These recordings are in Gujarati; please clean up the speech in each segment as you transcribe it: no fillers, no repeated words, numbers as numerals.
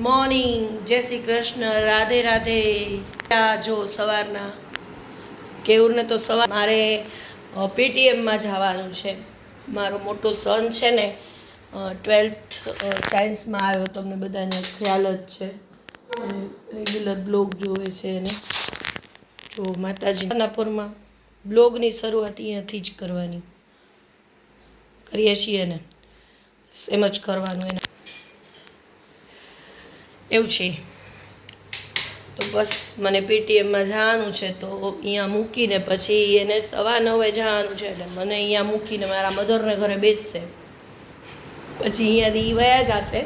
મોર્નિંગ, જય શ્રી કૃષ્ણ, રાધે રાધે. જો સવારના કેવું ને તો સવાર મારે પીટીએમમાં જવાનું છે. મારો મોટો સન છે ને 12th સાયન્સમાં આવ્યો, તમને બધાને ખ્યાલ જ છે. રેગ્યુલર બ્લોગ જોવે છે એને. તો માતાજીના પુરમાં બ્લોગની શરૂઆત અહીંયાથી જ કરવાની કરીએ છીએ ને, એમ જ કરવાનું એને એવું છે. તો બસ મને પીટીએમમાં જવાનું છે, તો અહીંયા મૂકીને પછી એને 9:15 જવાનું છે. એટલે મને અહીંયા મૂકીને મારા મધરને ઘરે બેસશે, પછી અહીંયાથી વયા જશે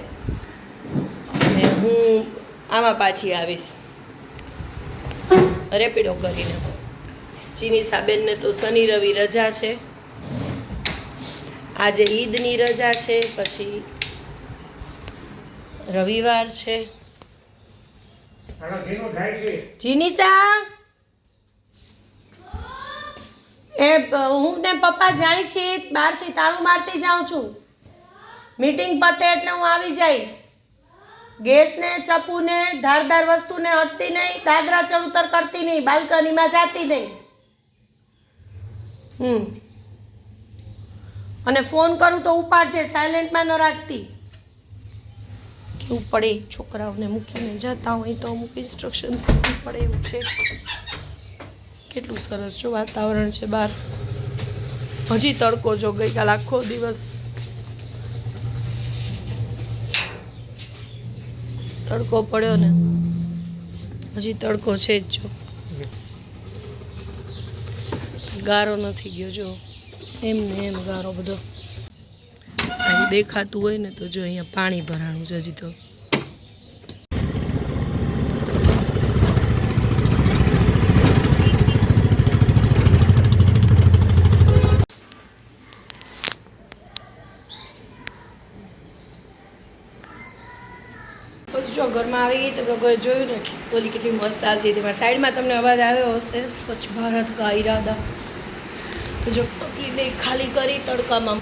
અને હું આમાં પાછી આવીશ રેપિડો કરીને. ચીની સાબેનને તો શનિ રવિ રજા છે, આજે ઈદની રજા છે, પછી રવિવાર છે. જીનીસા હું ને પપ્પા જાય છે, બહારથી તાળું મારતી જાઉં છું. મીટિંગ પતે એટલે હું આવી જઈશ. ગેસને ચપ્પુને ધારદાર વસ્તુને હટતી નહીં, દાદરા ચડુતર કરતી નહીં, બાલ્કનીમાં જાતી નહીં. અને ફોન કરું તો ઉપાડજે, સાયલેન્ટમાં ન રાખતી. કેવું પડે છોકરાઓને મૂકીને જતા હોય તો અમુક ઇન્સ્ટ્રક્શન આપવી પડે એવું છે. કેટલું સરસ જો વાતાવરણ છે બહાર. હજી તડકો જો ગઈકાલ આખો દિવસ તડકો પડ્યો ને, હજી તડકો છે જ. જો ગારો નથી ગયો, જો એમ ને એમ ગારો બધો અહીં દેખાતું હોય ને. તો જો અહીંયા પાણી ભરાણું છે હજી તો. પછી જો ઘરમાં આવી ગઈ તો લોકોએ જોયું ને ઓલી કેટલી મસ્ત આવતી હતી. એમાં સાઈડમાં તમને અવાજ આવ્યો હશે, સ્વચ્છ ભારત કા ઈરાદા. તો જો ટોપલી ખાલી કરી તડકામાં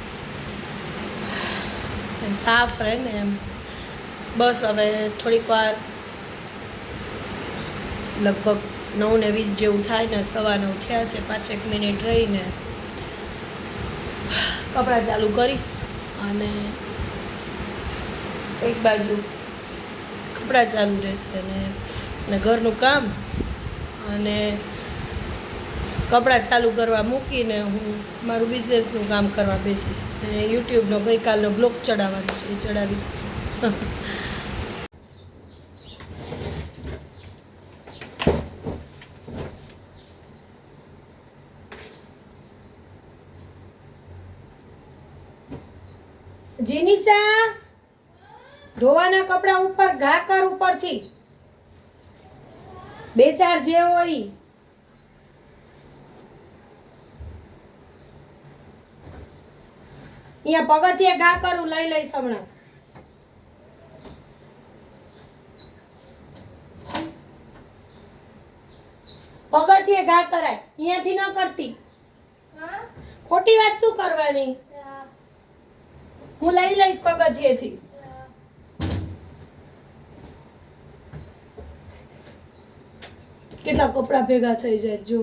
સાફ રહે ને એમ. બસ હવે થોડીક વાર, લગભગ 9:20 જેવું થાય ને, 9:15 થયા છે, 5 મિનિટ રહીને કપડાં ચાલુ કરીશ. અને એક બાજુ કપડાં ચાલુ રહેશે ને ઘરનું કામ, અને કપડાં ચાલુ કરવા મૂકીને હું મારું બિઝનેસનું કામ કરવા બેસીશ. અને યુટ્યુબનો ગઈકાલનો બ્લોગ ચડાવવાનો છે, એ ચડાવીશ. જીનીસા, ધોવાના કપડા ઉપર ઘા કર, ઉપરથી 2-4 જે હોય. અહીંયા પગથિયે ઘા કરું, લઈ લઈશ હમણાં. પગથિયે ઘા કરાય, અહીંયાથી ન કરતી. ખોટી વાત શું કરવાની? હું લઈ લઈશ પગથિયેથી. કેટલા કપડાં ભેગા થઈ જાય. જો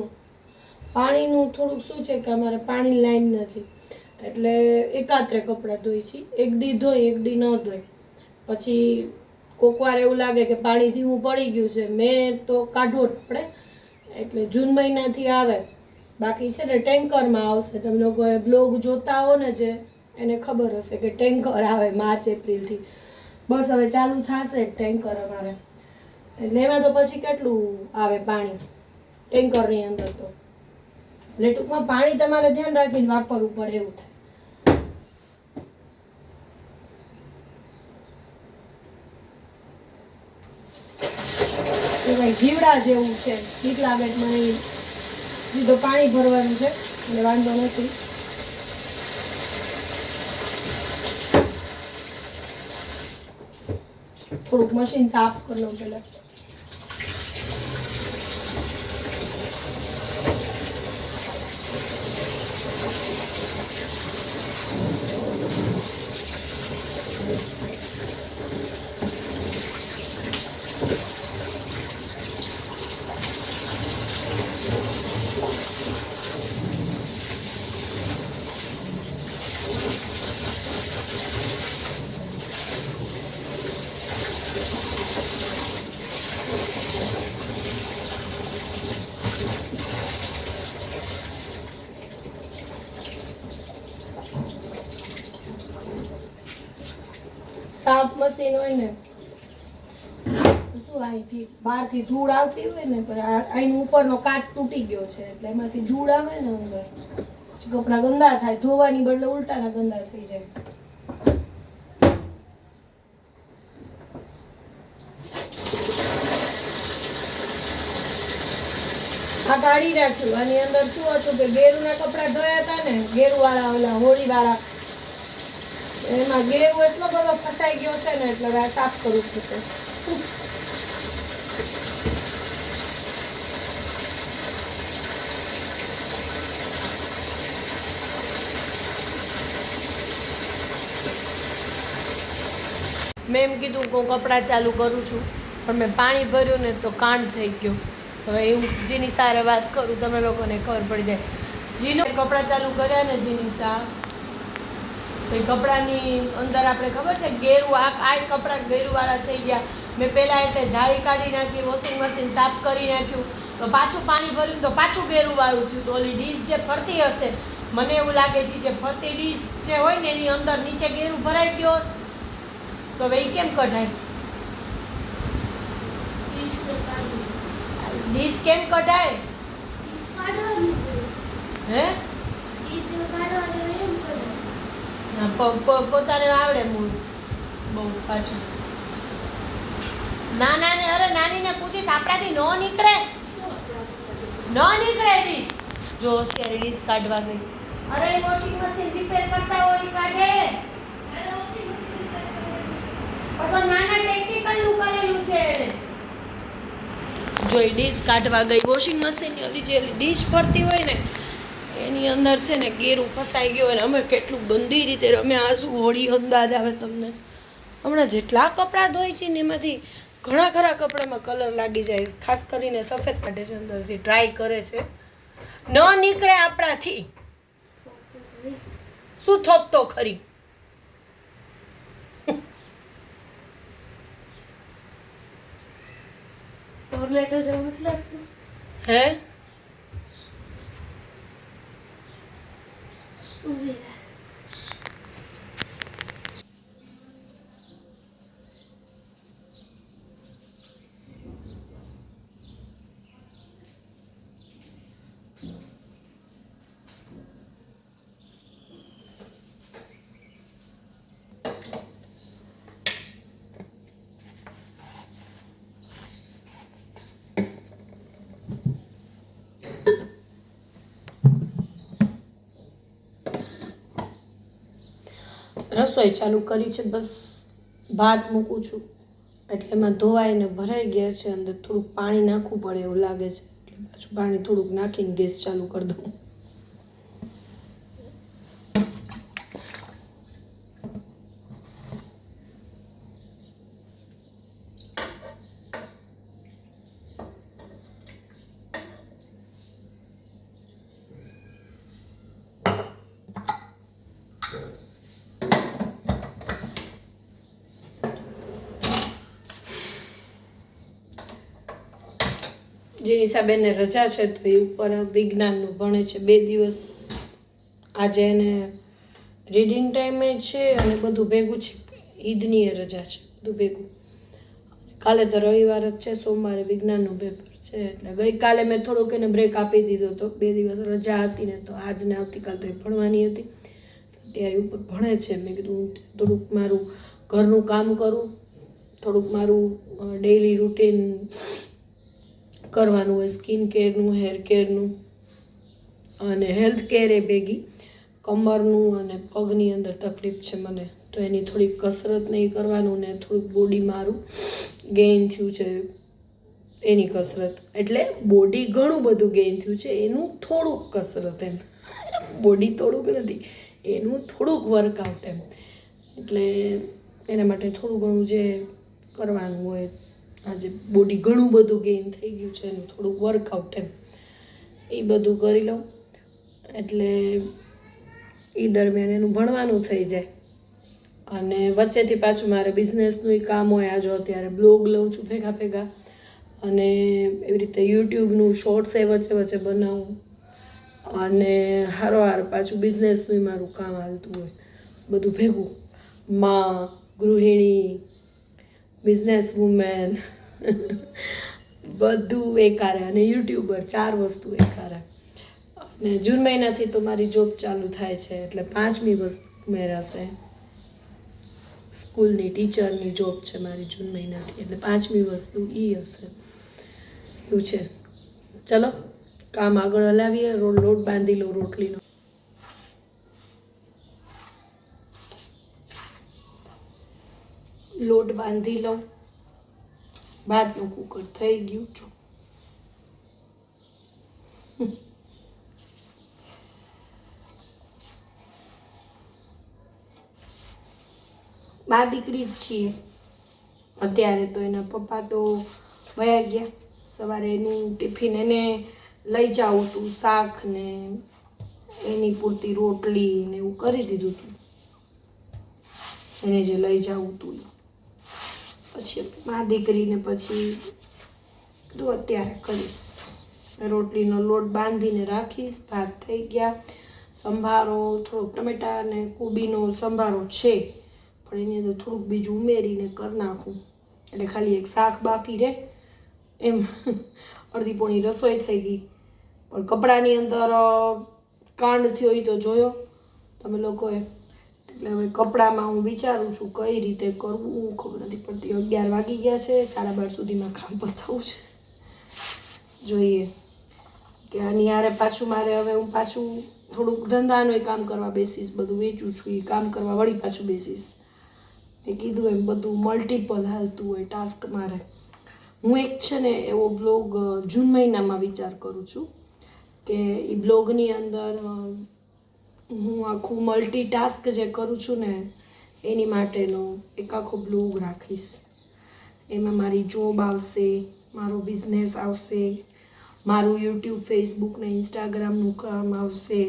પાણીનું થોડુંક શું છે કે અમારે પાણી લાઈન નથી, એટલે એકાત્રે કપડાં ધોઈ છે. એક દી ધોઈ, એક દી ન ધોઈ. પછી કોક વાર એવું લાગે કે પાણી ધીમું પડી ગયું છે, મેં તો કાઢવો જ પડે. એટલે જૂન મહિનાથી આવે, બાકી છે ને ટેન્કરમાં આવશે. તમે લોકો બ્લોગ જોતા હો ને, જે એને ખબર હશે કે ટેન્કર આવે March April. બસ હવે ચાલુ થશે ટેન્કર અમારે. એટલે એમાં તો પછી કેટલું આવે પાણી ટેન્કરની અંદર. તો એટલે ટૂંકમાં પાણી તમારે ધ્યાન રાખીને વાપરવું પડે એવું થાય. ભાઈ જીવડા જેવું છે, બીક લાગે મને. સીધો પાણી ભરવાનું છે એટલે વાંધો નથી. થોડુંક મશીન સાફ કરી લઉં પેલા. સાફ મશીન હોય ને શું અહીંથી બહારથી ધૂળ આવતી હોય ને અહીં ઉપરનો કાચ તૂટી ગયો છે એટલે એમાંથી ધૂળ આવે ને અંદર કપડા ગંદા થાય, ધોવાની બદલે ઉલટાના ગંદા થઈ જાય. આ કાઢી રાખ્યું. આની અંદર શું હતું કે ગેરુના કપડા ધોયા હતા ને, ગેરુવાળા ઓલા હોળીવાળા, એમાં ગેરુ એટલો બધો ફસાઈ ગયો છે ને એટલે આ સાફ કરવું પડશે. મેં એમ કીધું કે હું કપડાં ચાલુ કરું છું પણ મેં પાણી ભર્યું ને તો કાંડ થઈ ગયો. હવે એવું જેની સારે વાત કરું તમે લોકોને ખબર પડી જાય. જીનો કપડાં ચાલુ કર્યા ને જેની સા એ કપડાની અંદર આપણે ખબર છે ગેરું આ કપડાં ગેરુવાળા થઈ ગયા. મેં પહેલાં એટલે જાળી કાઢી નાખી, વોશિંગ મશીન સાફ કરી નાખ્યું, તો પાછું પાણી ભર્યું તો પાછું ગેરુવાળું થયું. તો ઓલી ડીશ જે ફરતી હશે, મને એવું લાગે છે જે ફરતી ડીશ જે હોય ને એની અંદર નીચે ગેરું ભરાઈ ગયો હશે. તો હવે એ કેમ કઢાય? ડીશ કેમ કઢાય? હે પોતાને આવડે મૂળ બહુ પાછું. નાનાને અરે નાનીને પૂછીશ આપણાથી ન નીકળે ડીશ. જો અત્યારે ડીશ કાઢવા ગઈ. અરે વોશિંગ મશીન રિપેર કરતા હોય એ કાઢે. પણ તો નાના ટેકનિકલ નું કરેલું છે એને. જો એ ડીશ કાઢવા ગઈ. વોશિંગ મશીનની ઓલી જે ડીશ ફરતી હોય ને એની અંદર છે ને ગેરું ફસાઈ ગયો અને અમે કેટલું ગંદી રીતે રમ્યા. શું હોળી અંદાજ આવે તમને? હમણાં જેટલા કપડાં ધોઈ છે ને એમાંથી ઘણા ખરા કપડામાં કલર લાગી જાય, ખાસ કરીને સફેદ કાઢે છે અંદરથી, ટ્રાય કરે છે. ન નીકળે આપણાથી. શું થોપતો ખરી? ટોર્નેટો જેવું નથી લાગતું? હે રસોઈ ચાલુ કરી છે, બસ ભાત મૂકું છું એટલે એમાં ધોવાય ને ભરાઈ ગયા છે. અંદર થોડુંક પાણી નાખવું પડે એવું લાગે છે એટલે પાછું પાણી થોડુંક નાખીને ગેસ ચાલુ કરી દઉં. જેની હિસાબેને રજા છે તો એ ઉપર વિજ્ઞાનનું ભણે છે 2 દિવસ. આજે એને રીડિંગ ટાઈમે છે અને બધું ભેગું છે. ઈદની એ રજા છે, બધું ભેગું. કાલે તો રવિવાર જ છે, સોમવારે વિજ્ઞાનનું પેપર છે એટલે ગઈકાલે મેં થોડોક એને બ્રેક આપી દીધો હતો. 2 દિવસ રજા હતી ને તો આજ ને આવતીકાલ તો એ ભણવાની હતી. ત્યારે ઉપર ભણે છે. મેં કીધું થોડુંક મારું ઘરનું કામ કરું, થોડુંક મારું ડેઈલી રૂટીન કરવાનું હોય, સ્કિન કેરનું, હેર કેરનું અને હેલ્થ કેર એ ભેગી. કમરનું અને પગની અંદર તકલીફ છે મને, તો એની થોડીક કસરત નહીં કરવાનું ને થોડુંક બોડી મારું ગેઇન થયું છે એની કસરત. એટલે બોડી ઘણું બધું ગેઇન થયું છે, એનું થોડુંક કસરત એમ. બોડી થોડુંક નથી, એનું થોડુંક વર્કઆઉટ એમ. એટલે એના માટે થોડું ઘણું જે કરવાનું હોય, આજે બોડી ઘણું બધું ગેઇન થઈ ગયું છે એનું થોડુંક વર્કઆઉટ એમ, એ બધું કરી લઉં એટલે એ દરમિયાન એનું ભણવાનું થઈ જાય. અને વચ્ચેથી પાછું મારે બિઝનેસનું કામ હોય. આ જો અત્યારે બ્લોગ લઉં છું ભેગા ભેગા, અને એવી રીતે યુટ્યુબનું શોર્ટ્સ એ વચ્ચે વચ્ચે બનાવું, અને હારોહાર પાછું બિઝનેસનું મારું કામ હાલતું હોય, બધું ભેગું. માં, ગૃહિણી, બિઝનેસ વુમેન બધું એકારે, અને યુટ્યુબર, 4 વસ્તુ એકારે. અને જૂન મહિનાથી તો મારી જોબ ચાલુ થાય છે, એટલે 5મી વસ્તુ ઉમેરાશે. સ્કૂલની ટીચરની જોબ છે મારી જૂન મહિનાથી, એટલે 5મી વસ્તુ એ હશે. એવું છે. ચલો કામ આગળ હલાવીએ. લોટ બાંધી લો રોટલીનો. લોટ બાંધી લઉં. ભાતનું કુકર થઈ ગયું છું. બા દીકરી જ છીએ અત્યારે તો. એના પપ્પા તો વયા ગયા. સવારે એનું ટિફિન એને લઈ જાવું હતું, શાક ને એની પૂરતી રોટલી ને એવું કરી દીધું હતું, એને જે લઈ જવું હતું. પછી મા દીકરીને પછી તો અત્યારે કરીશ. રોટલીનો લોટ બાંધીને રાખીશ. ભાત થઈ ગયા. સંભારો થોડોક ટમેટા અને કોબીનો સંભારો છે, પણ એની અંદર થોડુંક બીજું ઉમેરીને કરી નાખું, એટલે ખાલી એક શાક બાકી રહે. એમ અડધી પોણી રસોઈ થઈ ગઈ. પણ કપડાની અંદર કાંડ થયો એ તો જોયો તમે લોકોએ. એટલે હવે કપડામાં હું વિચારું છું કઈ રીતે કરવું, ખબર નથી પડતી. 11 વાગી ગયા છે, 12:30 સુધીમાં કામ પતાવવું છે. જોઈએ કે આની યારે પાછું મારે હવે હું પાછું થોડુંક ધંધાનું કામ કરવા બેસીશ. બધું વેચું છું એ કામ કરવા વળી પાછું બેસીશ. મેં કીધું એમ બધું મલ્ટિપલ હાલતું હોય ટાસ્ક મારે. હું એક છે ને એવો બ્લોગ જૂન મહિનામાં વિચાર કરું છું કે એ બ્લોગની અંદર હું આખું મલ્ટીટાસ્ક જે કરું છું ને એની માટેનો એક આખો બ્લોગ રાખીશ. એમાં મારી જોબ આવશે, મારો બિઝનેસ આવશે, મારું યુટ્યુબ, ફેસબુક ને ઇન્સ્ટાગ્રામનું કામ આવશે,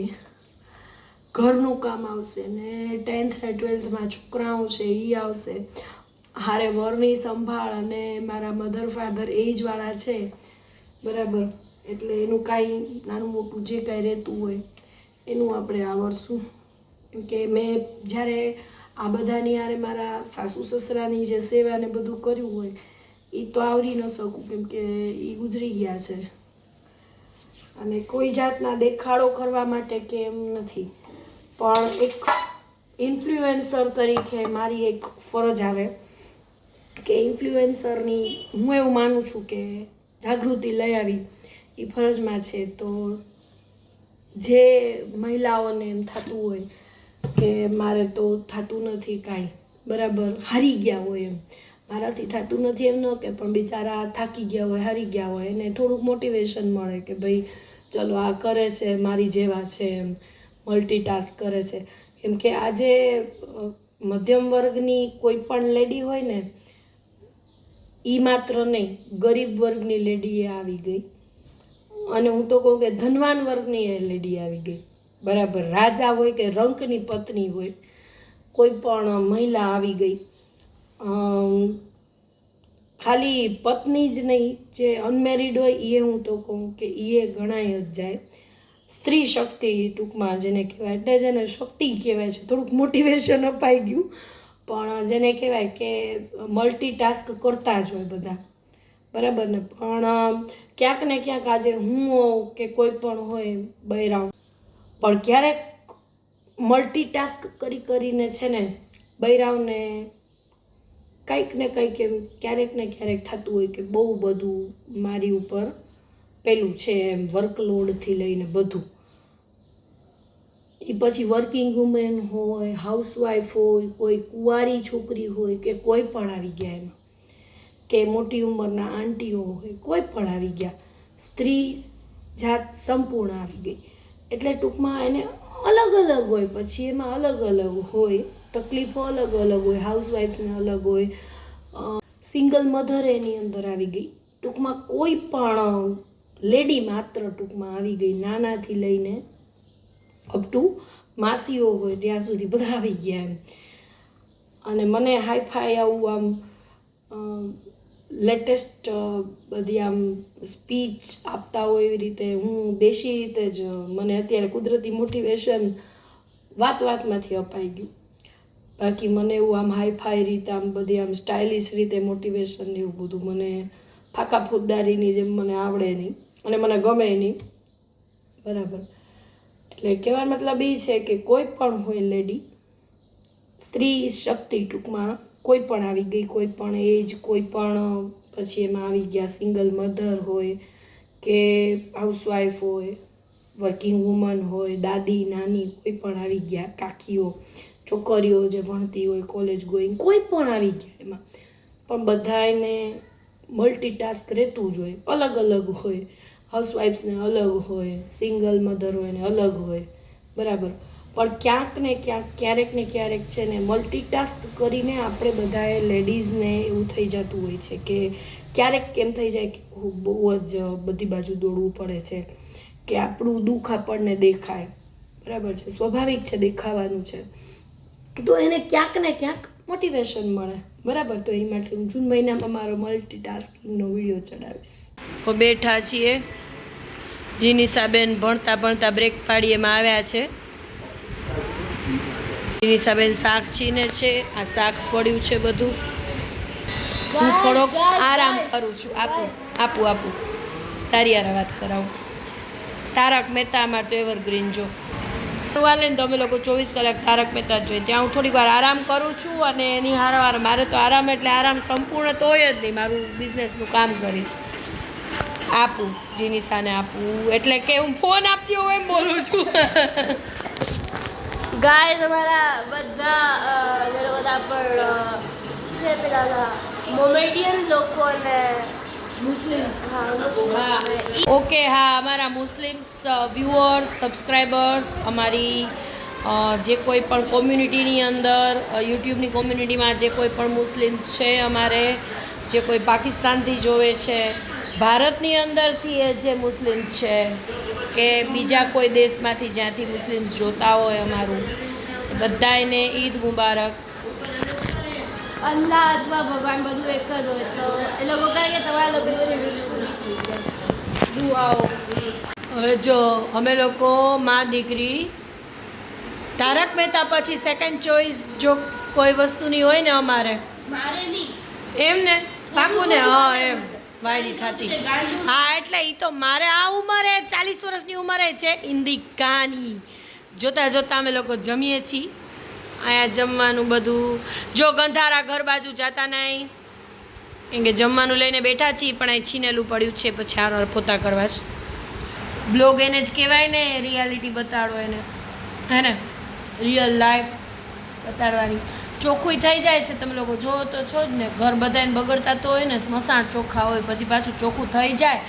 ઘરનું કામ આવશે, ને 10th ને 12thમાં છોકરાઓ છે એ આવશે. હારે વરની સંભાળ, અને મારા મધર ફાધર એજવાળા છે બરાબર, એટલે એનું કાંઈ નાનું મોટું જે કાંઈ રહેતું હોય એનું આપણે આવડશું. કેમ કે મેં જ્યારે આ બધાની યારે મારા સાસુ સસરાની જે સેવા ને બધું કર્યું હોય એ તો આવરી ન શકું, કેમ કે એ ગુજરી ગયા છે. અને કોઈ જાતના દેખાડો કરવા માટે કે એમ નથી, પણ એક ઇન્ફ્લુએન્સર તરીકે મારી એક ફરજ આવે કે ઇન્ફ્લુએન્સરની હું એવું માનું છું કે જાગૃતિ લઈ આવી એ ફરજમાં છે. તો જે મહિલાઓને એમ થતું હોય કે મારે તો થતું નથી કાંઈ, બરાબર, હારી ગયા હોય એમ, મારાથી થતું નથી એમ ન કે, પણ બિચારા થાકી ગયા હોય, હારી ગયા હોય, એને થોડુંક મોટિવેશન મળે કે ભાઈ ચલો આ કરે છે મારી જેવા છે, એમ મલ્ટીટાસ્ક કરે છે. કેમ કે આજે મધ્યમ વર્ગની કોઈ પણ લેડી હોય ને, એ માત્ર નહીં, ગરીબ વર્ગની લેડી એ આવી ગઈ, અને હું તો કહું કે ધનવાન વર્ગની એ લેડી આવી ગઈ, બરાબર. રાજા હોય કે રંકની પત્ની હોય, કોઈ પણ મહિલા આવી ગઈ. ખાલી પત્ની જ નહીં, જે અનમેરિડ હોય એ હું તો કહું કે એ ગણાય જ જાય. સ્ત્રી શક્તિ ટૂંકમાં જેને કહેવાય, એટલે જેને શક્તિ કહેવાય છે. થોડુંક મોટિવેશન અપાઈ ગયું, પણ જેને કહેવાય કે મલ્ટીટાસ્ક કરતા જ હોય બધા, બરાબર ને. પણ ક્યાંક ને ક્યાંક આજે હું હોઉં કે કોઈ પણ હોય બૈરાઓ, પણ ક્યારેક મલ્ટીટાસ્ક કરીને છે ને બૈરાઓને કંઈક ને કંઈક એમ ક્યારેક ને ક્યારેક થતું હોય કે બહુ બધું મારી ઉપર પેલું છે એમ, વર્કલોડથી લઈને બધું. એ પછી વર્કિંગ વુમેન હોય, હાઉસવાઈફ હોય, કોઈ કુંવારી છોકરી હોય કે કોઈ પણ આવી ગયા એમાં, કે મોટી ઉંમરના આંટીઓ હોય, કોઈ પણ આવી ગયા, સ્ત્રી જાત સંપૂર્ણ આવી ગઈ. એટલે ટૂંકમાં એને અલગ અલગ હોય, પછી એમાં અલગ અલગ હોય, તકલીફો અલગ અલગ હોય, હાઉસવાઈફને અલગ હોય, સિંગલ મધર એની અંદર આવી ગઈ. ટૂંકમાં કોઈ પણ લેડી માત્ર ટૂંકમાં આવી ગઈ, નાનાથી લઈને અપ ટુ માસીઓ હોય ત્યાં સુધી બધા આવી ગયા એમ. અને મને હાઈફાઈ આવું આમ લેટેસ્ટ બધી આમ સ્પીચ આપતા હોય એવી રીતે હું દેશી રીતે જ મને અત્યારે કુદરતી મોટિવેશન વાતમાંથી અપાઈ ગયું. બાકી મને એવું આમ હાઈફાઈ રીતે આમ બધી આમ સ્ટાઇલિશ રીતે મોટિવેશન એવું બધું મને ફાકા ફૂદદારીની જેમ મને આવડે નહીં અને મને ગમે નહીં. બરાબર. એટલે કહેવાનો મતલબ એ છે કે કોઈ પણ હોય લેડી, સ્ત્રી શક્તિ ટૂંકમાં કોઈ પણ આવી ગઈ, કોઈ પણ એજ, કોઈ પણ પછી એમાં આવી ગયા સિંગલ મધર હોય કે હાઉસવાઈફ હોય, વર્કિંગ વુમન હોય, દાદી નાની કોઈ પણ આવી ગયા, કાકીઓ, છોકરીઓ જે ભણતી હોય, કોલેજ ગોઈંગ કોઈ પણ આવી ગયા એમાં. પણ બધાને મલ્ટીટાસ્ક રહેતું જ હોય, અલગ અલગ હોય. હાઉસવાઈફ્સને અલગ હોય, સિંગલ મધર હોય ને અલગ હોય. બરાબર. પણ ક્યાંક ને ક્યાંક, ક્યારેક ને ક્યારેક છે ને મલ્ટીટાસ્ક કરીને આપણે બધાએ લેડીઝને એવું થઈ જતું હોય છે કે ક્યારેક કેમ થઈ જાય કે બહુ જ બધી બાજુ દોડવું પડે છે કે આપણું દુઃખ આપણને દેખાય. બરાબર છે, સ્વાભાવિક છે, દેખાવાનું છે. તો એને ક્યાંક ને ક્યાંક મોટિવેશન મળે. બરાબર. તો એ માટે હું જૂન મહિનામાં મારો મલ્ટીટાસ્કિંગનો વિડીયો ચડાવીશ. તો બેઠા છીએ, જીનિસાબેન ભણતા ભણતા બ્રેક પાડી એમાં આવ્યા છે. જીનિસાબેન શાક છીને છે, આ શાક પડ્યું છે બધું. હું થોડોક આરામ કરું છું. આપું તારી યાર વાત કરાવું. તારક મહેતામાં તો એવરગ્રીન જો વાલે ને તો અમે લોકો 24 કલાક તારક મહેતા જોઈએ. ત્યાં હું થોડીક વાર આરામ કરું છું અને એની હારવાર મારે તો આરામ એટલે આરામ સંપૂર્ણ તો હોય જ નહીં. મારું બિઝનેસનું કામ કરીશ. આપું જીનિસાને આપું એટલે કે હું ફોન આપતી હોય એમ બોલું છું. ગાય તમારા બધા પેલા મોમેડિયન લોકોને મુસ્લિમ્સ. ઓકે, હા, અમારા મુસ્લિમ્સ વ્યુઅર્સ, સબસ્ક્રાઈબર્સ, અમારી જે કોઈ પણ કોમ્યુનિટીની અંદર, યુટ્યુબની કોમ્યુનિટીમાં જે કોઈ પણ મુસ્લિમ્સ છે, અમારે જે કોઈ પાકિસ્તાનથી જોવે છે, ભારતની અંદરથી જે મુસ્લિમ્સ છે કે બીજા કોઈ દેશમાંથી જ્યાંથી મુસ્લિમ્સ જોતા હોય અમારું, બધાને ઈદ મુબારક. અલ્લાહ અથવા ભગવાન બધું એક જ હોય તો એ લોકો કહે કે તમારા લોકો બધી વિશ પૂરી થઈ જાય. દુઆઓ. હવે જો અમે લોકો માં દીકરી તારક મહેતા પછી સેકન્ડ ચોઈસ જો કોઈ વસ્તુની હોય ને અમારે મારે નહીં એમ ને પાકું ને. હા, એમ વાયડી થતી. હા, એટલે એ તો મારે આ ઉંમરે 40 વર્ષની ઉંમરે છે હિન્દી કહાની જોતા જોતા અમે લોકો જમીએ છીએ. અહીંયા જમવાનું બધું જો ગંધારા ઘર બાજુ જતા નહીં કેમ કે જમવાનું લઈને બેઠા છીએ પણ અહીં છીનેલું પડ્યું છે. પછી હાર પોતા કરવા જ બ્લોગ એને જ કહેવાય ને, રિયાલિટી બતાડો એને, હે ને, રિયલ લાઈફ બતાડવાની. ચોખ્ખું થઈ જાય છે, તમે લોકો જોવો તો છો જ ને. ઘર બધાને બગડતા તો હોય ને, સ્મશાન ચોખ્ખા હોય પછી પાછું ચોખ્ખું થઈ જાય.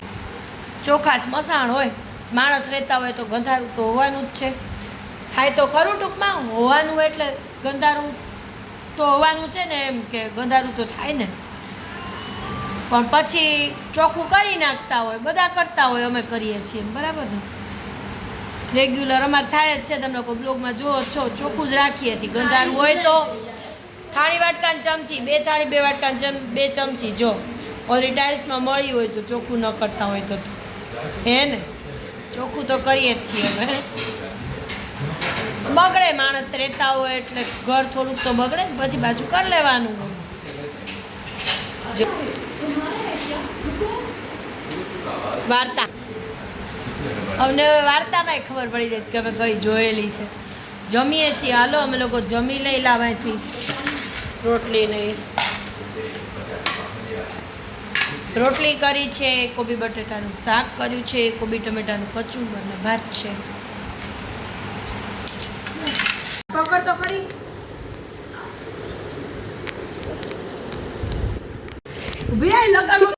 ચોખ્ખા સ્મશાન હોય, માણસ રહેતા હોય તો ગંધારું તો હોવાનું જ છે. થાય તો ખરું ટૂંકમાં હોવાનું એટલે ગંધારું તો હોવાનું છે ને, એમ કે ગંધારું તો થાય ને. પણ પછી ચોખ્ખું કરી નાખતા હોય, બધા કરતા હોય, અમે કરીએ છીએ. બરાબર ને, રેગ્યુલર અમારે થાય જ છે. તમે લોકો બ્લોગમાં જુઓ છો, ચોખ્ખું જ રાખીએ છીએ. ગંધારું હોય તો થાળી વાટકાન ચમચી, 2 થાળી 2 વાટકાન 2 ચમચી જો ઓલી ટાઇલ્સમાં મળી હોય તો ચોખ્ખું ન કરતા હોય તો હે ને, ચોખ્ખું તો કરીએ જ છીએ અમે. બગડે, માણસ રહેતા હોય એટલે ઘર થોડુંક તો બગડે ને, પછી બાજુ કરી લેવાનું હોય. વાર્તા અમને વાર્તામાં ખબર પડી જાય કે અમે કઈ જોયેલી છે. જમીએ છીએ, હાલો અમે લોકો જમી લઈ લાવવાથી રોટલી નહીં. રોટલી કરી છે, કોબી બટેટાનું શાક કર્યું છે, કોબી ટમેટાનું કચુંબર અને ભાત છે. પકડ તો ખરી. ઉભી આય લગાડો.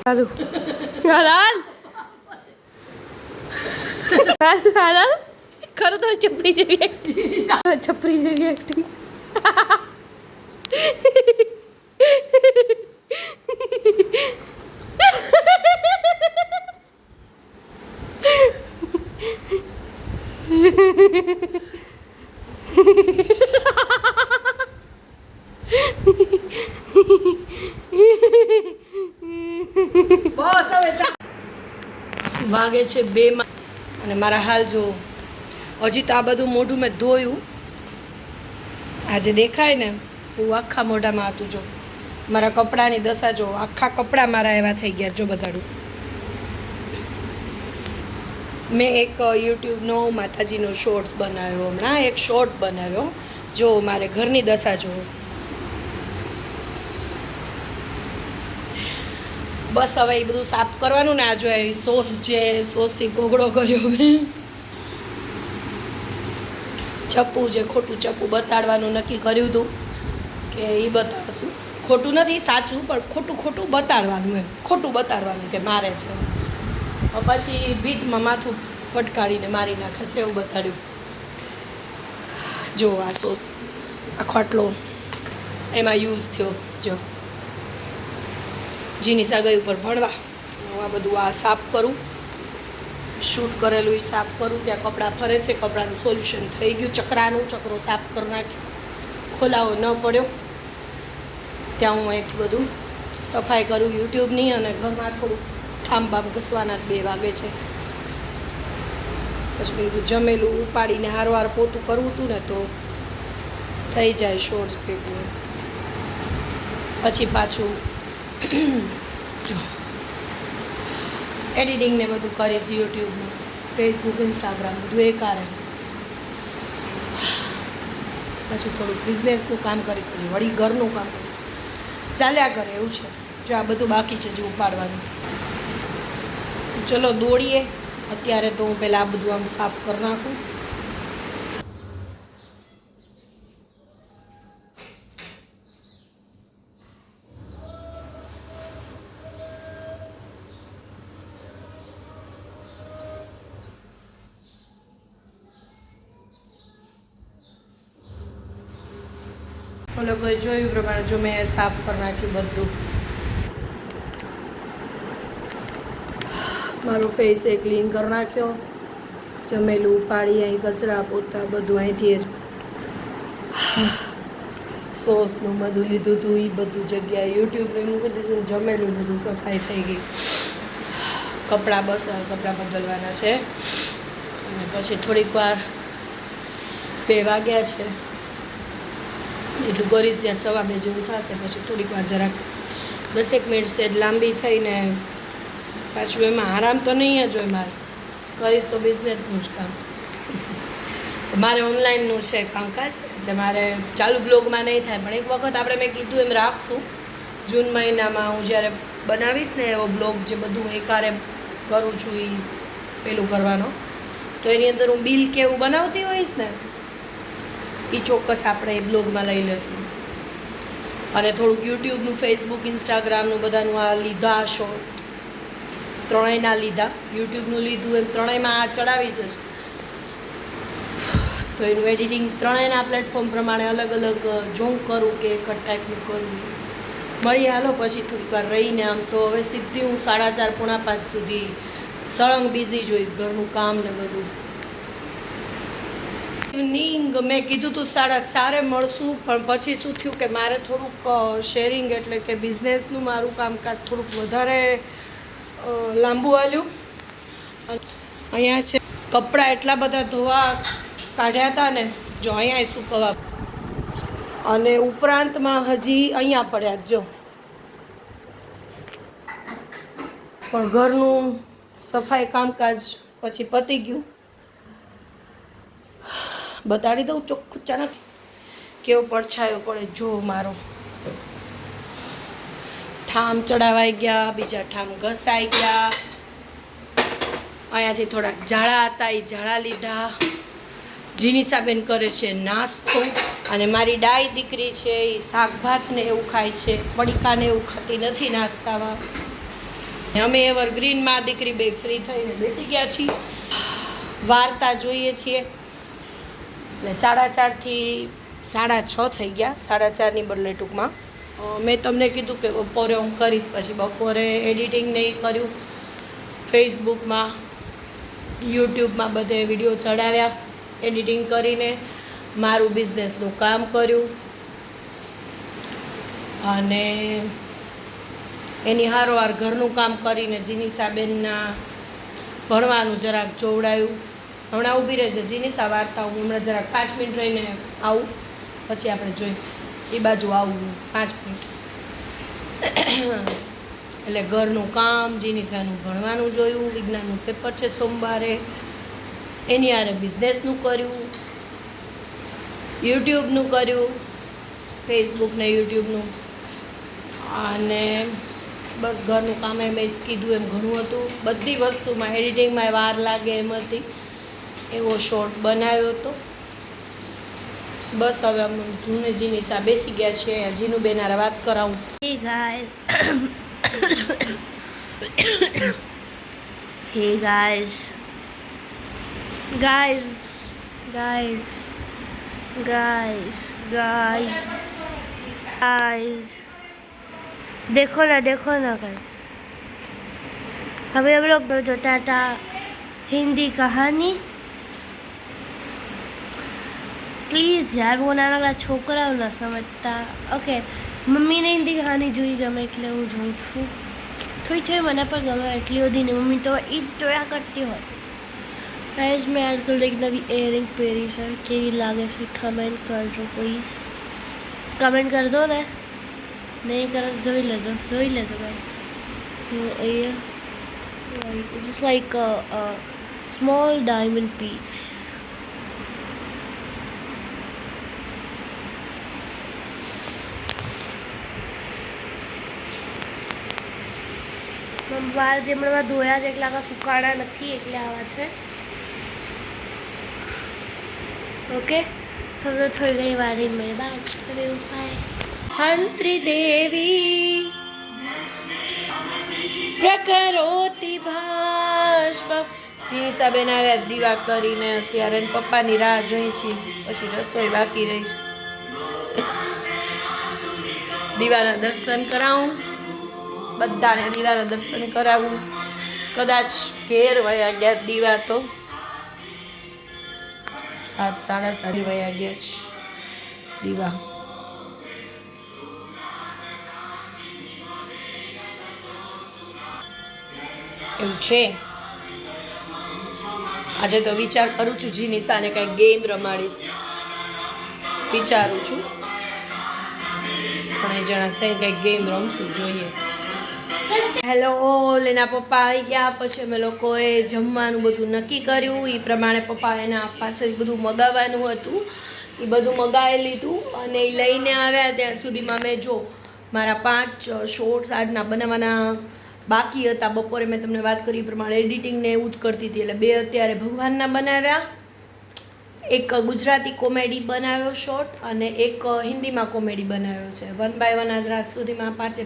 હાલ ખરું તો છપરી જેવી એક્ટિંગ છપરી જેવી એક્ટિંગ વાગે છે 2 અને મારા હાલ જો હજી તો આ બધું મોઢું મેં ધોયું આજે દેખાય ને હું આખા મોઢામાં હતું જો મારા કપડાની દશા જો આખા કપડાં મારા એવા થઈ ગયા જો બતાડું મેં એક યુટ્યુબનો માતાજીનો શોર્ટ્સ બનાવ્યો હમણાં એક શોર્ટ બનાવ્યો જો મારે ઘરની દશા જુઓ બસ હવે એ બધું સાફ કરવાનું ને આ જો એ સોસ છે સોસથી ઘોઘડો કર્યો મેં ચપ્પુ જે ખોટું ચપ્પુ બતાડવાનું નક્કી કર્યું હતું કે એ બતાડશું ખોટું નથી સાચું પણ ખોટું બતાડવાનું એમ ખોટું બતાડવાનું કે મારે છે પછી ભીતમાં માથું પટકાડીને મારી નાખે છે એવું બતાડ્યું જો આ સોસ આ ખાટલો એમાં યુઝ થયો જો જીનીસા ગઈ ઉપર ભણવા હું આ બધું આ સાફ કરું શૂટ કરેલું એ સાફ કરું ત્યાં કપડાં ફરે છે કપડાનું સોલ્યુશન થઈ ગયું ચક્રો સાફ કરી નાખ્યો ખોલાવો ન પડ્યો ત્યાં હું અહીંથી બધું સફાઈ કરું યુટ્યુબની અને ઘરમાં થોડું ઠામ બામ ઘસવાના 2 વાગે છે પછી બધું જમેલું ઉપાડીને હારવાર પોતું કરવું હતું ને તો થઈ જાય શોર્ટ્સ ભેગું પછી પાછું જો એડિટિંગ ને બધું કરીશ યુટ્યુબનું ફેસબુક ઇન્સ્ટાગ્રામ બધું એ કારણ પછી થોડુંક બિઝનેસનું કામ કરીશ પછી વળી ઘરનું કામ કરીશ ચાલ્યા કરે એવું છે જો આ બધું બાકી છે જે ઉપાડવાનું ચલો દોડીએ અત્યારે તો હું પહેલાં આ બધું આમ સાફ કરી નાખું લોકોએ જોયું પ્રમાણે જો મેં સાફ કરી નાખ્યું બધું મારો ફેસ એ ક્લીન કરી નાખ્યો જમેલું ઉપાડી અહીં કચરા પોતા બધું અહીંથી જ સોસનું બધું લીધું હતું એ બધું જગ્યાએ યુટ્યુબને મૂકી દીધું જમેલું બધું સફાઈ થઈ ગઈ કપડાં બદલવાના છે અને પછી થોડીક વાર 2 વાગ્યા છે એટલું કરીશ ત્યાં 2:15 જેવું થશે પછી થોડીક વાર જરાક 10 મિનિટ સેજ લાંબી થઈને પાછું એમાં આરામ તો નહીં જ હોય મારે કરીશ તો બિઝનેસનું જ કામ મારે ઓનલાઈનનું છે કામકાજ એટલે મારે ચાલુ બ્લોગમાં નહીં થાય પણ એક વખત આપણે મેં કીધું એમ રાખશું જૂન મહિનામાં હું જ્યારે બનાવીશ ને એવો બ્લોગ જે બધું એકારે કરું છું એ પેલું કરવાનો તો એની અંદર હું બિલ કે એવું બનાવતી હોઈશ ને એ ચોક્કસ આપણે એ બ્લોગમાં લઈ લેશું અને થોડુંક યુટ્યુબનું ફેસબુક ઇન્સ્ટાગ્રામનું બધાનું આ લીધા શોર્ટ ત્રણેયના લીધા યુટ્યુબનું લીધું એમ ત્રણેયમાં આ ચડાવીશ જ તો એનું એડિટિંગ ત્રણેયના પ્લેટફોર્મ પ્રમાણે અલગ અલગ જોઉં કરું કે એક જ ટાઈપનું કરું મળી હાલો પછી થોડીક વાર રહીને આમ તો હવે સીધી હું 4:30 પોણા 5 સુધી સળંગ બિઝી જોઈશ ઘરનું કામ ને બધું ઇવનિંગ મેં કીધું તું 4:30 મળશું પણ પછી શું થયું કે મારે થોડુંક શેરિંગ એટલે કે બિઝનેસનું મારું કામકાજ થોડુંક વધારે લાંબુ હાલ્યું અહીંયા છે કપડાં એટલા બધા ધોવા કાઢ્યા હતા ને જો અહીંયા સુકવવા અને ઉપરાંતમાં હજી અહીંયા પડ્યા જો પણ ઘરનું સફાઈ કામકાજ પછી પતી ગયું બતાડી દઉં ચોખ્ખું ચાનક કેવો પડછાયો પડે જો મારો ઠામ ચડાવાઈ ગયા બીજા ઠામ ઘસાઈ ગયા અહીંયાથી થોડાક ઝાડા હતા એ ઝાડા લીધા જીનીસાબેન કરે છે નાસ્તો અને મારી ડાઈ દીકરી છે એ શાકભાત ને એવું ખાય છે પડીકાને એવું ખાતી નથી નાસ્તામાં અમે એવરગ્રીનમાં દીકરી બે ફ્રી થઈને બેસી ગયા છીએ, વાર્તા જોઈએ છીએ. એટલે 4:30 થી 6:30 થઈ ગયા, 4:30ની બદલે ટૂંકમાં. મેં તમને કીધું કે બપોરે હું કરીશ, પછી બપોરે એડિટિંગ નહીં કર્યું, ફેસબુકમાં યુટ્યુબમાં બધે વિડીયો ચડાવ્યા, એડિટિંગ કરીને મારું બિઝનેસનું કામ કર્યું અને એની હારોહાર ઘરનું કામ કરીને જીનિસાબેનના ભણવાનું જરાક જોવડાયું. હમણાં ઊભી રહેજે જીનિસા, વાર્તા હું હમણાં જરાક 5 મિનિટ રહીને આવું, પછી આપણે જોઈ એ બાજુ આવું 5 મિનિટ. એટલે ઘરનું કામ, જીનિસાનું ભણવાનું જોયું, વિજ્ઞાનનું પેપર છે સોમવારે, એની હારે બિઝનેસનું કર્યું, યુટ્યુબનું કર્યું, ફેસબુક ને યુટ્યુબનું, અને બસ ઘરનું કામ મેં કીધું એમ ઘણું હતું. બધી વસ્તુમાં એડિટિંગમાં વાર લાગે એમ હતી, એવો શોર્ટ બનાવ્યો હતો. બસ હવે અમે જૂને જીનિસા બેસી ગયા છે. જીનું બેનારે વાત કરાવું. Hey guys. Hey guys. Guys. Guys. Guys. Guys. Guys. देखो ना guys. अभी हम लोग जोता था हिंदी कहानी. प्लीज़ यार वो नाना वाला छोकरा ना समझता. ओके मम्मी ने हिंदी कहानी જોઈ ગમે એટલે હું જોઉં છું. થોડી મને પણ ગમે એટલી બધી ને. મમ્મી તો એ જોયા કરતી હોય. ગાઈસ મેં આજકાલ એક નવી ઇયરિંગ પહેરી છે, કેવી લાગે છે કમેન્ટ કરજો પ્લીઝ. કમેન્ટ કરજો ને, નહીં કરો જોઈ લેજો ગાઈસ. તો અહીંયા just like a small diamond piece. વાળ જે હમણાં ધોયા છે એટલે આખા સુકાણા નથી, એટલે આવા છે. ઓકે સમજો થઈ ગઈ વારી મેં બાય. હંત્રી દેવી પ્રકરોતિ ભાષ્પ. જીનિસાબેન આવ્યા દીવા કરીને, અત્યારે પપ્પાની રાહ જોઈ છે, પછી રસોઈ બાકી રહી. દીવાના દર્શન કરાવું, બધાને દીવાના દર્શન કરાવું. કદાચ ઘેર વયા ગયા દીવા તો 7 7:30 વયા ગયા છે દીવા. એવું છે. આજે તો વિચાર કરું છું જીનિસાને કંઈક ગેમ રમાડીશ, વિચારું છું. 3 જણા થઈ કંઈક ગેમ રમશું, જોઈએ. હેલો, લેના પપ્પા આવી ગયા. પછી અમે લોકોએ જમવાનું બધું નક્કી કર્યું. એ પ્રમાણે પપ્પા એના પાસે બધું મગાવવાનું હતું, એ બધું મગાવી લીધું અને એ લઈને આવ્યા. ત્યાં સુધીમાં મેં જો મારા 5 શોર્ટ્સ આજના બનાવવાના બાકી હતા. બપોરે મેં તમને વાત કરી એ પ્રમાણે એડિટિંગને એવું જ કરતી હતી, એટલે 2 અત્યારે ભગવાનના બનાવ્યા. એક ગુજરાતી કોમેડી બનાવ્યો શોર્ટ અને એક હિન્દીમાં કોમેડી બનાવ્યો છે. 1 by 1 આજ રાત સુધીમાં 5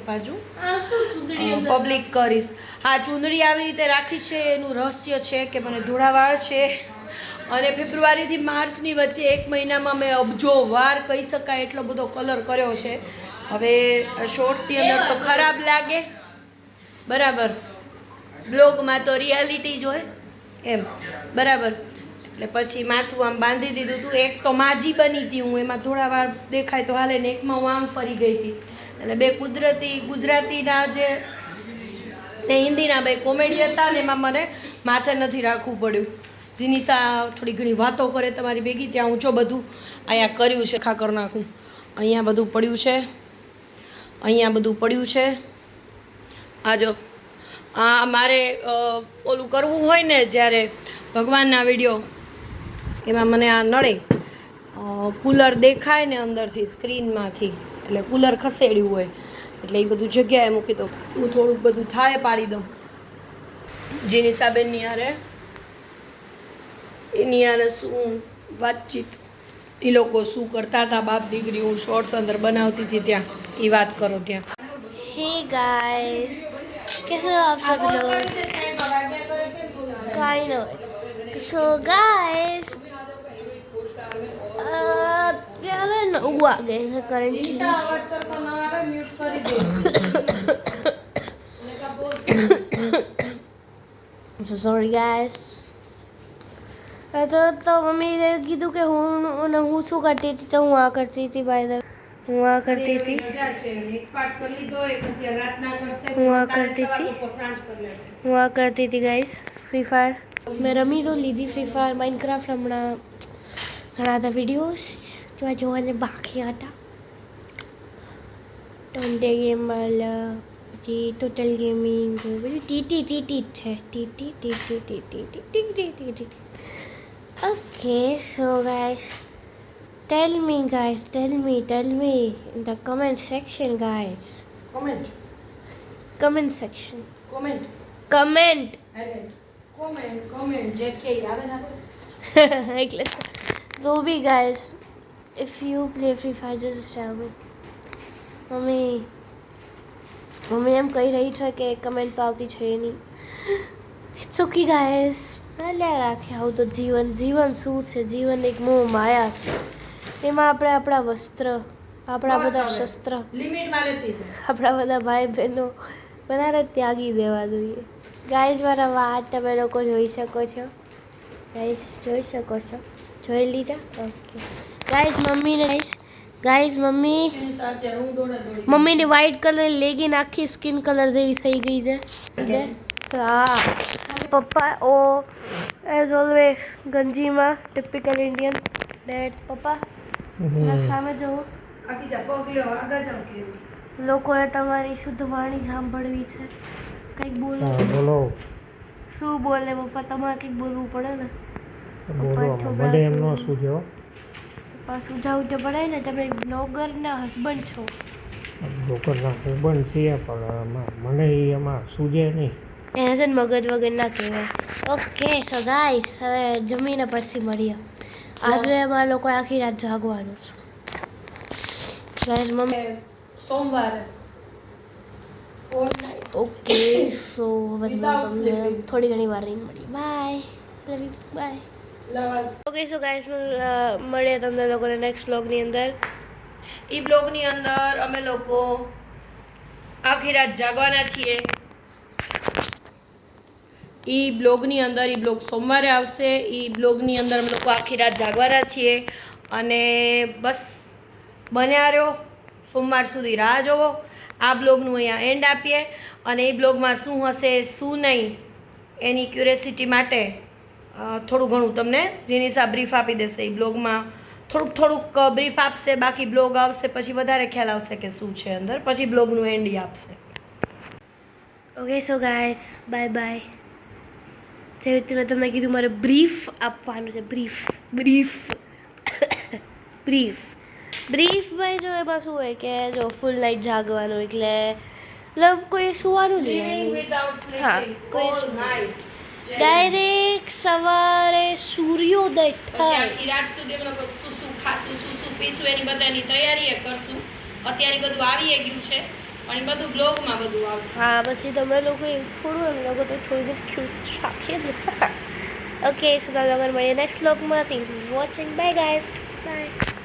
પબ્લિક કરીશ. હા, ચૂંદડી આવી રીતે રાખી છે, એનું રહસ્ય છે કે મને ધોળાવાળ છે અને ફેબ્રુઆરીથી માર્ચની વચ્ચે 1 મહિનામાં મેં અબજો વાર કહી શકાય એટલો બધો કલર કર્યો છે. હવે શોર્ટ્સની અંદર તો ખરાબ લાગે, બરાબર, બ્લોગમાં તો રિયાલિટી જ હોય એમ, બરાબર. એટલે પછી માથું આમ બાંધી દીધું હતું. એક તો માજી બની હતી હું, એમાં થોડા વાર દેખાય તો હાલે, ને એકમાં હું આમ ફરી ગઈ હતી. એટલે 2 કુદરતી ગુજરાતીના જે ને હિન્દીના 2 કોમેડી હતા ને એમાં મને માથે નથી રાખવું પડ્યું. જીનિસા થોડી ઘણી વાતો કરે તમારી ભેગી. ત્યાં હું જો બધું અહીંયા કર્યું છે, ખા કરી નાખું. અહીંયા બધું પડ્યું છે, અહીંયા બધું પડ્યું છે. આ જો આ મારે ઓલું કરવું હોય ને જ્યારે ભગવાનના વિડીયો, એમાં મને આ નડે. કૂલર દેખાય ને અંદરથી સ્ક્રીનમાંથી, એટલે કૂલર ખસેડ્યું હોય એટલે એ બધું જગ્યાએ મૂકી દઉં. હું થોડુંક બધું થાળે પાડી દઉં. જીનિસાબેનની હારે એની હારે શું વાતચીત, એ લોકો શું કરતા હતા બાપ દીકરી, હું શોર્ટ્સ અંદર બનાવતી હતી ત્યાં, એ વાત કરો ત્યાં. Hey guys. कैसे हो आप सब लोग काइंड ऑफ सो गाइस क्या है ना हुआ गए करंटली so sorry guys તો મમ્મીએ કીધું કે હું શું કરતી હતી તો હું આ કરતી હતી બાય ધ હું આ કરતી હતી હું આ કરતી હતી ગાઈસ ફ્રી ફાયર મેં રમી તો લીધી ફ્રી ફાયર માઇનક્રાફ્ટ હમણાં ઘણા બધા વિડીયોઝ જેમાં જોવાને બાકી હતા ટોન્ડે ગેમ પછી ટોટલ ગેમિંગ બધું ટીટી જ છે TT okay so guys tell me in the comment section guys comment section comment જે કે આવે ને એટલે so be guys if you play free fire just tell me mummy એમ કહી રહી છે કે કમેન્ટ તો આવતી છે નહીં ઇટ્સ ઓકે ગાઈસ હાલ્યા રાખે આવું તો જીવન શું છે જીવન એક મોહ માયા છે એમાં આપણે આપણા વસ્ત્ર આપણા બધા શસ્ત્ર લિમિટમાં રહેતી છે આપણા બધા ભાઈ બહેનો બધાને ત્યાગી દેવા જોઈએ ગાઈસ મારા વાત તમે લોકો જોઈ શકો છો જોઈ લીધા ઓકે ગાઈસ મમ્મી એની સાથે હું દોડા મમ્મીની વ્હાઈટ કલર લેગીન આખી સ્કિન કલર જેવી થઈ ગઈ છે હા પપ્પા ઓ એઝ ઓલવેઝ ગંજીમાં ટિપિકલ ઇન્ડિયન ડેડ પપ્પા સામે જુઓ આખી જા પગલ્યો આગળ જાવ કે લોકોને તમારી શુદ્ધ વાણી સાંભળવી છે કંઈક બોલો શું બોલે પપ્પા તમારે કંઈક બોલવું પડે ને પપ્પા સુજાવું તો પડે ને તમે બ્લોગરના હસબન્ડ છો મને એમાં સૂજે નહીં એને છે ને મગજ વગર ના કહેવાય ઓકે સો ગાઈસ હવે જમીને પછી મળીએ આજે અમારા લોકો આખી રાત જાગવાનું છે ગાઈસ મમ્મી સોમવારે ઓકે સો હવે તમને થોડી ઘણી વાર રહીને મળીએ by love you bye okay so guys મળીએ તમને લોકોને નેક્સ્ટ બ્લોગની અંદર એ બ્લોગની અંદર અમે લોકો આખી રાત જાગવાના છીએ બ્લોગ સોમવારે આવશે બ્લોગની અંદર અમે લોકો આખી રાત જાગવાના છીએ અને બસ બન્યા રહ્યો સોમવાર સુધી રાહ જોવો આ બ્લોગનું અહીંયા એન્ડ આપીએ અને એ બ્લોગમાં શું હશે શું નહીં એની ક્યુરિયોસિટી માટે થોડું ઘણું તમને જેનિસા બ્રીફ આપી દેશે એ બ્લોગમાં થોડુંક બ્રીફ આપશે બાકી બ્લોગ આવશે પછી વધારે ખ્યાલ આવશે કે શું છે અંદર પછી બ્લોગનું એન્ડ આપશે okay so guys bye bye જેવી રીતે મેં તમને કીધું મારે બ્રીફ આપવાનું છે બ્રીફમાં જો એમાં શું હોય કે જો ફૂલ નાઇટ જાગવાનું એટલે મતલબ કોઈ સુવાનું નહીં હા કોઈ ડાયરેક્ટ સવારે સૂર્યોદય થાય આખી રાત સુધી અમે લોકો શું ખાશું શું પીશું એની બધાની તૈયારી કરશું અત્યારે બધું આવી ગયું છે અને બધું બ્લોગમાં બધું આવશે હા પછી તમે લોકો થોડું એમ લોકો તો થોડી ઘણી ક્યુસ રાખીએ ને ઓકે સો તમે લોકો મળીએ નેક્સ્ટ બ્લોગમાં thanks for watching bye guys by